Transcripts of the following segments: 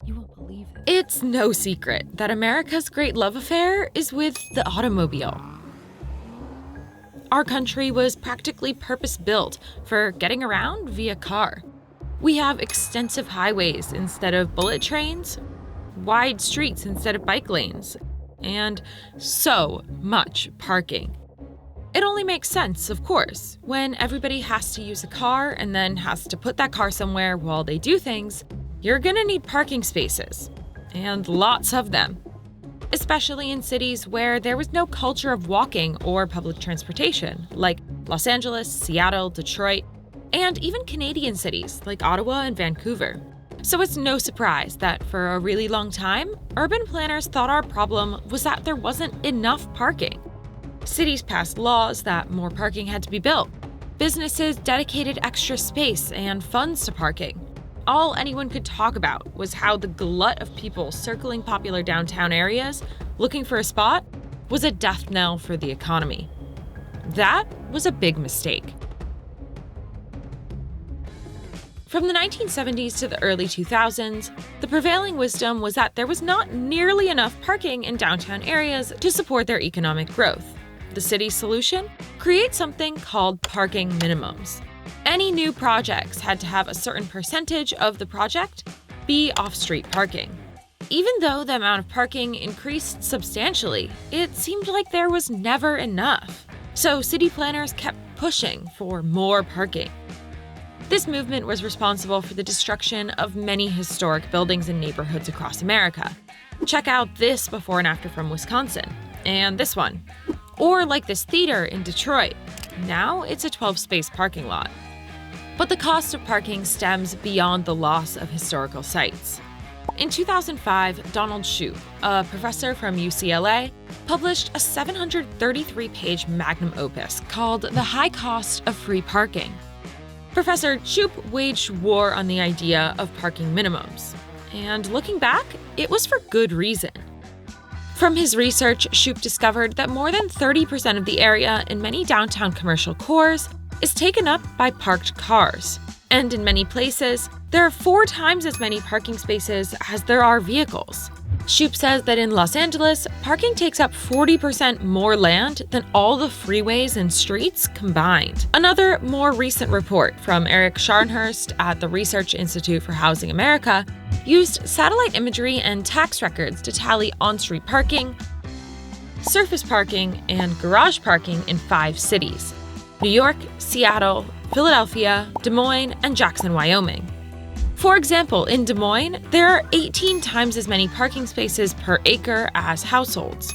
You won't believe it. It's no secret that America's great love affair is with the automobile. Our country was practically purpose-built for getting around via car. We have extensive highways instead of bullet trains, wide streets instead of bike lanes, and so much parking. It only makes sense, of course, when everybody has to use a car and then has to put that car somewhere while they do things, you're gonna need parking spaces, and lots of them. Especially in cities where there was no culture of walking or public transportation, like Los Angeles, Seattle, Detroit, and even Canadian cities like Ottawa and Vancouver. So it's no surprise that for a really long time, urban planners thought our problem was that there wasn't enough parking. Cities passed laws that more parking had to be built. Businesses dedicated extra space and funds to parking. All anyone could talk about was how the glut of people circling popular downtown areas looking for a spot was a death knell for the economy. That was a big mistake. From the 1970s to the early 2000s, the prevailing wisdom was that there was not nearly enough parking in downtown areas to support their economic growth. The city's solution? Create something called parking minimums. Any new projects had to have a certain percentage of the project be off-street parking. Even though the amount of parking increased substantially, it seemed like there was never enough. So city planners kept pushing for more parking. This movement was responsible for the destruction of many historic buildings and neighborhoods across America. Check out this before and after from Wisconsin, and this one. Or like this theater in Detroit. Now it's a 12-space parking lot. But the cost of parking stems beyond the loss of historical sites. In 2005, Donald Shoup, a professor from UCLA, published a 733-page magnum opus called The High Cost of Free Parking. Professor Shoup waged war on the idea of parking minimums. And looking back, it was for good reason. From his research, Shoup discovered that more than 30% of the area in many downtown commercial cores is taken up by parked cars. And in many places, there are 4 times as many parking spaces as there are vehicles. Shoup says that in Los Angeles, parking takes up 40% more land than all the freeways and streets combined. Another more recent report from Eric Scharnhurst at the Research Institute for Housing America used satellite imagery and tax records to tally on-street parking, surface parking, and garage parking in 5 cities: New York, Seattle, Philadelphia, Des Moines, and Jackson, Wyoming. For example, in Des Moines, there are 18 times as many parking spaces per acre as households.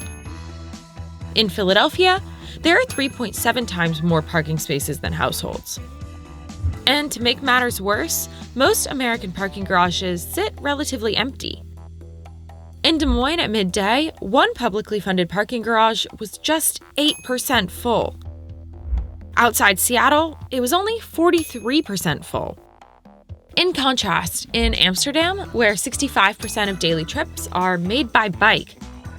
In Philadelphia, there are 3.7 times more parking spaces than households. And to make matters worse, most American parking garages sit relatively empty. In Des Moines at midday, one publicly funded parking garage was just 8% full. Outside Seattle, it was only 43% full. In contrast, in Amsterdam, where 65% of daily trips are made by bike,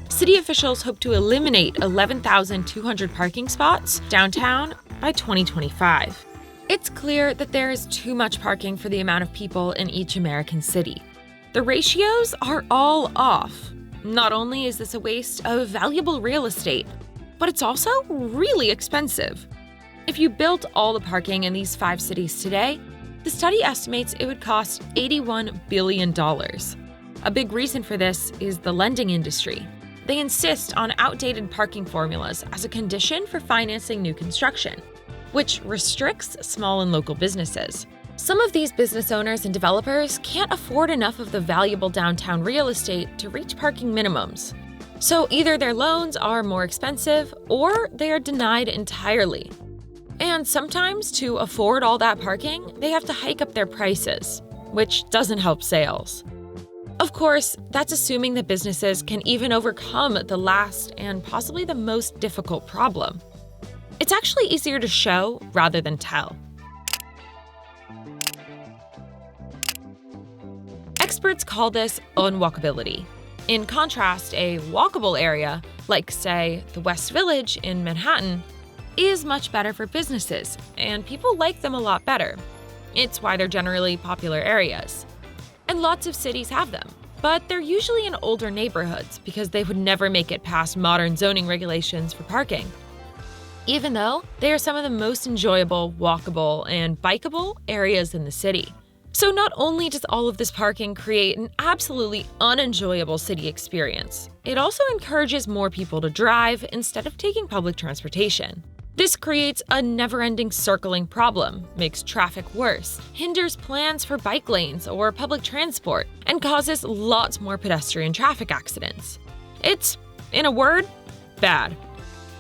city officials hope to eliminate 11,200 parking spots downtown by 2025. It's clear that there is too much parking for the amount of people in each American city. The ratios are all off. Not only is this a waste of valuable real estate, but it's also really expensive. If you built all the parking in these 5 cities today, the study estimates it would cost $81 billion. A big reason for this is the lending industry. They insist on outdated parking formulas as a condition for financing new construction, which restricts small and local businesses. Some of these business owners and developers can't afford enough of the valuable downtown real estate to reach parking minimums. So either their loans are more expensive or they are denied entirely. And sometimes, to afford all that parking, they have to hike up their prices, which doesn't help sales. Of course, that's assuming that businesses can even overcome the last and possibly the most difficult problem. It's actually easier to show rather than tell. Experts call this unwalkability. In contrast, a walkable area, like, say, the West Village in Manhattan, is much better for businesses, and people like them a lot better. It's why they're generally popular areas. And lots of cities have them. but they're usually in older neighborhoods because they would never make it past modern zoning regulations for parking. Even though they are some of the most enjoyable, walkable, and bikeable areas in the city. So not only does all of this parking create an absolutely unenjoyable city experience, it also encourages more people to drive instead of taking public transportation. This creates a never-ending circling problem, makes traffic worse, hinders plans for bike lanes or public transport, and causes lots more pedestrian traffic accidents. It's, in a word, bad.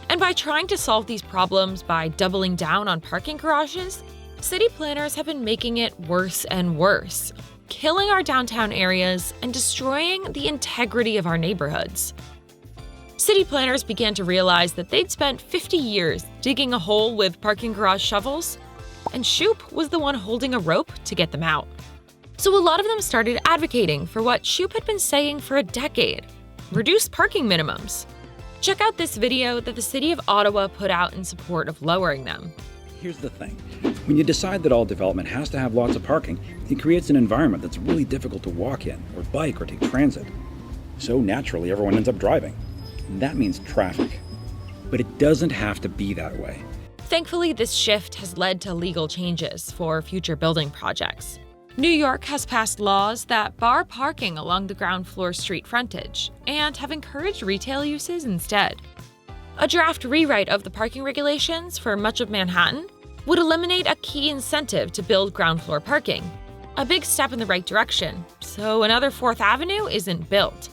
And by trying to solve these problems by doubling down on parking garages, city planners have been making it worse and worse, killing our downtown areas and destroying the integrity of our neighborhoods. City planners began to realize that they'd spent 50 years digging a hole with parking garage shovels, and Shoup was the one holding a rope to get them out. So a lot of them started advocating for what Shoup had been saying for a decade: reduce parking minimums. Check out this video that the city of Ottawa put out in support of lowering them. Here's the thing. When you decide that all development has to have lots of parking, it creates an environment that's really difficult to walk in, or bike, or take transit. So naturally, everyone ends up driving. And that means traffic. But it doesn't have to be that way. Thankfully, this shift has led to legal changes for future building projects. New York has passed laws that bar parking along the ground floor street frontage and have encouraged retail uses instead. A draft rewrite of the parking regulations for much of Manhattan would eliminate a key incentive to build ground floor parking. A big step in the right direction, so another 4th Avenue isn't built.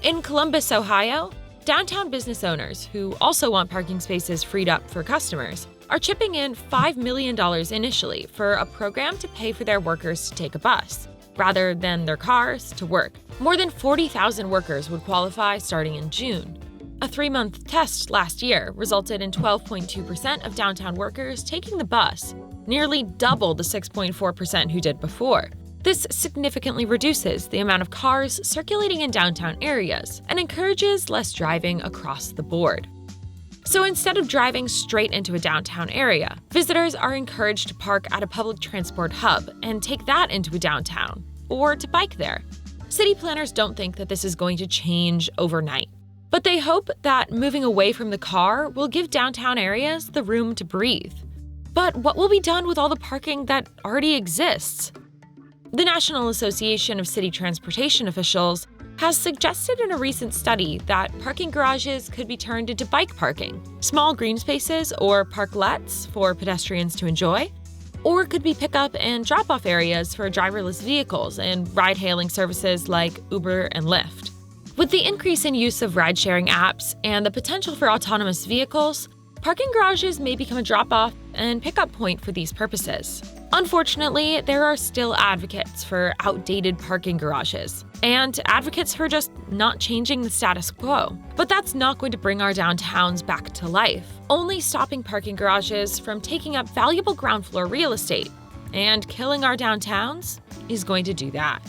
In Columbus, Ohio, downtown business owners, who also want parking spaces freed up for customers, are chipping in $5 million initially for a program to pay for their workers to take a bus, rather than their cars, to work. More than 40,000 workers would qualify starting in June. A 3-month test last year resulted in 12.2% of downtown workers taking the bus, nearly double the 6.4% who did before. This significantly reduces the amount of cars circulating in downtown areas and encourages less driving across the board. So instead of driving straight into a downtown area, visitors are encouraged to park at a public transport hub and take that into a downtown, or to bike there. City planners don't think that this is going to change overnight, but they hope that moving away from the car will give downtown areas the room to breathe. But what will be done with all the parking that already exists? The National Association of City Transportation Officials has suggested in a recent study that parking garages could be turned into bike parking, small green spaces or parklets for pedestrians to enjoy, or could be pickup and drop-off areas for driverless vehicles and ride-hailing services like Uber and Lyft. With the increase in use of ride-sharing apps and the potential for autonomous vehicles, parking garages may become a drop-off and pickup point for these purposes. Unfortunately, there are still advocates for outdated parking garages and advocates for just not changing the status quo. But that's not going to bring our downtowns back to life. Only stopping parking garages from taking up valuable ground floor real estate and killing our downtowns is going to do that.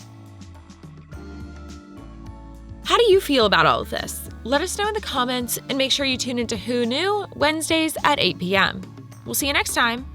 How do you feel about all of this? Let us know in the comments and make sure you tune into Who Knew Wednesdays at 8 p.m. We'll see you next time.